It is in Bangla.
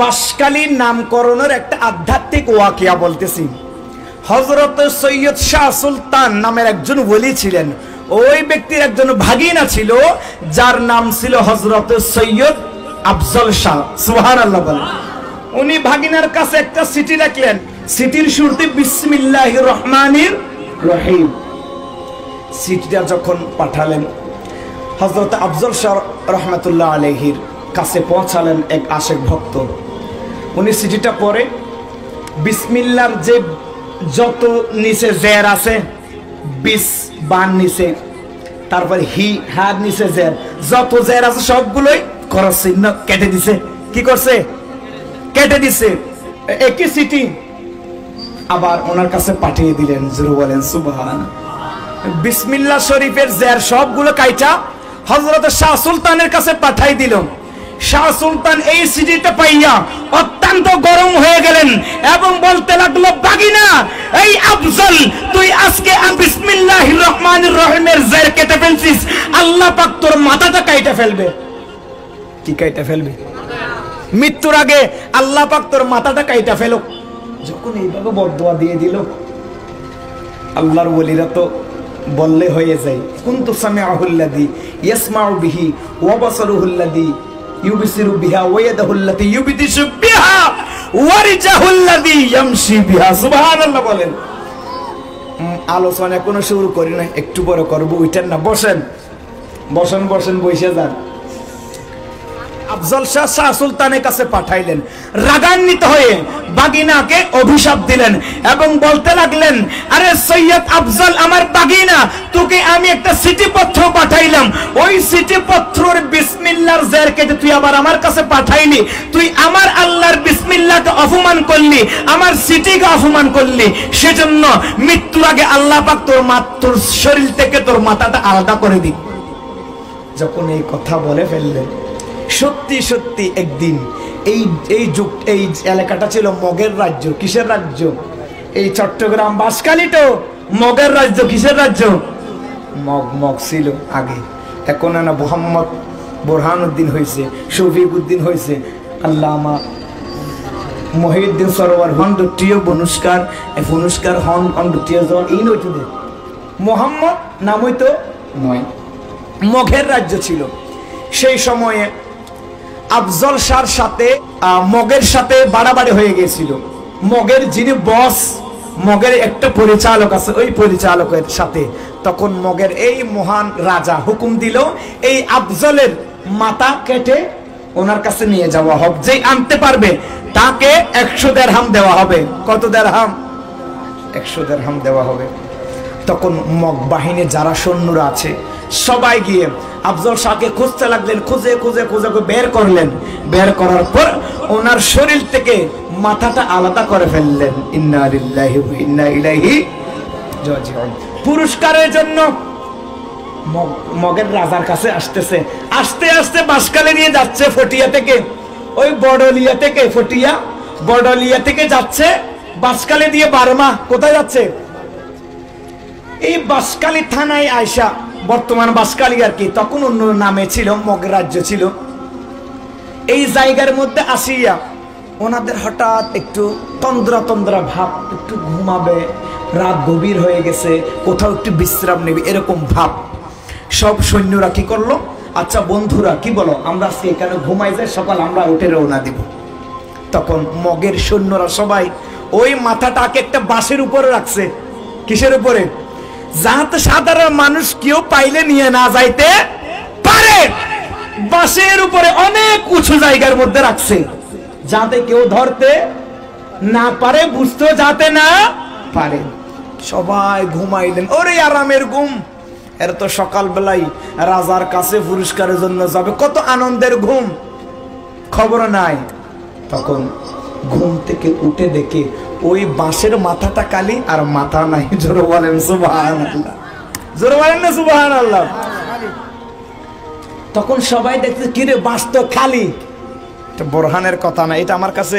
বাঁশখালীর নামকরণের একটা আধ্যাত্মিক ওয়াকিয়া বলতেছি। হযরত সৈয়দ শাহ সুলতান নামের একজন ওলি ছিলেন। ওই ব্যক্তির একজন ভাগিনা ছিল যার নাম ছিল হযরত সৈয়দ আফজল শাহ। সুবহানাল্লাহ বলেন। উনি ভাগিনার কাছে একটা চিঠি লিখলেন। চিঠির শুরুতে বিসমিল্লাহির রহমানির রহিম। চিঠিটা যখন পাঠালেন হযরত আফজল শাহ রহমাতুল্লাহ আলাইহির কাছে পৌঁছালেন এক আশেক ভক্ত। উনি চিঠিটা পড়ে বিসমিল্লাহর যে যত নিচে জের আছে, বিস বান নিচে, তারপর হি হার নিচে জের, যত জের আছে সবগুলোই করস চিহ্ন কেটে দিছে। কি করছে? কেটে দিছে। একই চিঠি আবার ওনার কাছে পাঠিয়ে দিলেন। জোরে বলেন সুবহান। বিসমিল্লাহ শরীফের জের সবগুলো কাইটা হযরত শাহ সুলতানের কাছে পাঠাই দিল। শাহ সুলতান এই চিঠিটা পাইয়া অত্যন্ত গরম হয়ে গেলেন এবং বলতে লাগলো, বাগিনা এই আফজল, তুই আজকে বিসমিল্লাহির রহমানির রহিমের জের কেটে ফেলছিস, আল্লাহ পাক তোর মাথাটা কাইটা ফেলবে। কি কাইটা ফেলবে? মৃত্যুর আগে আল্লাহ পাক তোর মাথাটা কাইটা ফেলো। যখন এইভাবে বদদুয়া দিয়ে দিল, আল্লাহর ওলিরা তো বললে হয়ে যায়। কুনতু সামিআহুল্লাযী ইয়াসমাউ বিহি ওয়া বাসারুহুল্লাযী ইউবসিরু বিহা ওয়া ইয়াদুহুল্লাতী ইউবতিশু বিহা ওয়া রিজাহুল্লাযী ইয়ামশি বিহা। সুবহানাল্লাহ বলেন। আলোচনা কোনো শুরু করি না, একটু পরে করব। উঠেন না, বসেন বসেন বসেন, বসে যান। আফজল শাহ শাহ সুলতানের কাছে পাঠাইলেন। রাগান্বিত হয়ে বাগিনাকে অভিশাপ দিলেন এবং বলতে লাগলেন, আরে সৈয়দ আফজল আমার বাগিনা, তোকে আমি একটা চিঠিপত্র পাঠাইলাম, ওই চিঠিপত্রের বিসমিল্লাহর জের কেটে তুই আবার আমার কাছে পাঠাইলি, তুই আমার আল্লাহর বিসমিল্লাহকে অপমান করলি, আমার চিঠিকে অপমান করলি, সেজন্য মৃত্যুর আগে আল্লাহ পাক তোর শরীর থেকে তোর মাথাটা আলাদা করে দিই। যখন এই কথা বলে ফেললেন, সত্যি সত্যি একদিন এই এলাকাটা ছিল মগের রাজ্য। কিসের রাজ্য? এই চট্টগ্রাম বাঁশখালী তো মগের রাজ্য। কিসের রাজ্য? মগ ছিল আগে। এখন না মোহাম্মদ বোরহানুদ্দিন হয়েছে, শফিক উদ্দিন হয়েছে, আল্লামা মহিউদ্দিন সরোয়ার হন দুটিও বনুষ্কার হন দুটিও জন এই নইতো দে মোহাম্মদ নাম হইতো নয়। মগের রাজ্য ছিল সেই সময়ে। আফজল শাহর সাথে মগের সাথে বাড়াবাড়ি হয়ে গেছিল। মগের যিনি বস, মগের একটা পরিচালক আছে, ওই পরিচালকের সাথে তখন মগের এই মহান রাজা হুকুম দিল, এই আফজলের মাথা কেটে ওনার কাছে নিয়ে যাওয়া হবে। যেই আনতে পারবে তাকে 100 দিরহাম দেওয়া হবে। কত দিরহাম? 100 দিরহাম দেওয়া হবে। তখন মগ বাহিনী যারা সৈন্যরা আছে সবাই গিয়ে আফজল শাহকে খুঁজতে লাগলেন। খুঁজে খুঁজে খুঁজে বের করলেন। বের করার পর ওনার শরীর থেকে মাথাটা আলাদা করে ফেললেন। ইন্না লিল্লাহি ওয়া ইন্না ইলাইহি রাজিউন। পুরস্কারের জন্য মগের রাজার কাছে আসতেছে। আস্তে আস্তে বাঁশখালী নিয়ে যাচ্ছে ফটিয়া থেকে, ওই বড়লিয়া থেকে, ফটিয়া বড়লিয়া থেকে যাচ্ছে বাঁশখালী দিয়ে বার্মা। কোথায় যাচ্ছে? এই বাঁশখালী থানায় আয়সা, বর্তমান বাঁশখালী আর কি, তখন অন্য নামে ছিল, মগের রাজ্য ছিল। এই জায়গার মধ্যে আসিয়া ওনাদের হঠাৎ একটু তন্দ্রা তন্দ্রা ভাব, একটু ঘুমাবে, রাত গভীর হয়ে গেছে, কোথাও একটু বিশ্রাম নেবে, এরকম ভাব। সব সৈন্যরা কি করলো, আচ্ছা বন্ধুরা কি বলো, আমরা আজকে এখানে ঘুমাই যাই, সকাল আমরা উঠে রওনা দিব। তখন মগের সৈন্যরা সবাই ওই মাথাটাকে একটা বাঁশের উপরে রাখছে। কিসের উপরে? যাতে সাধারণ মানুষ কেউ পাইলে নিয়ে না যাইতে পারে। বাঁশের উপরে অনেক উঁচু জায়গার মধ্যে রাখছে, যাতে কেউ ধরতে না পারে, বুঝতে যাতে না পারে। সবাই ঘুমাইলেন। ওরে আরামের ঘুম। এর তো সকালবেলায় রাজার কাছে পুরস্কারের জন্য যাবে, কত আনন্দের ঘুম, খবর নাই। তখন ঘুম থেকে উঠে দেখে ওই বাঁশের মাথাটা খালি, আর মাথা নাই। জোরে বলেন সুবহানাল্লাহ। জোরে বলেন না সুবহানাল্লাহ। তখন সবাই দেখছে, কিরে বাঁশ তো খালি। বোরহানের কথা না, এটা আমার কাছে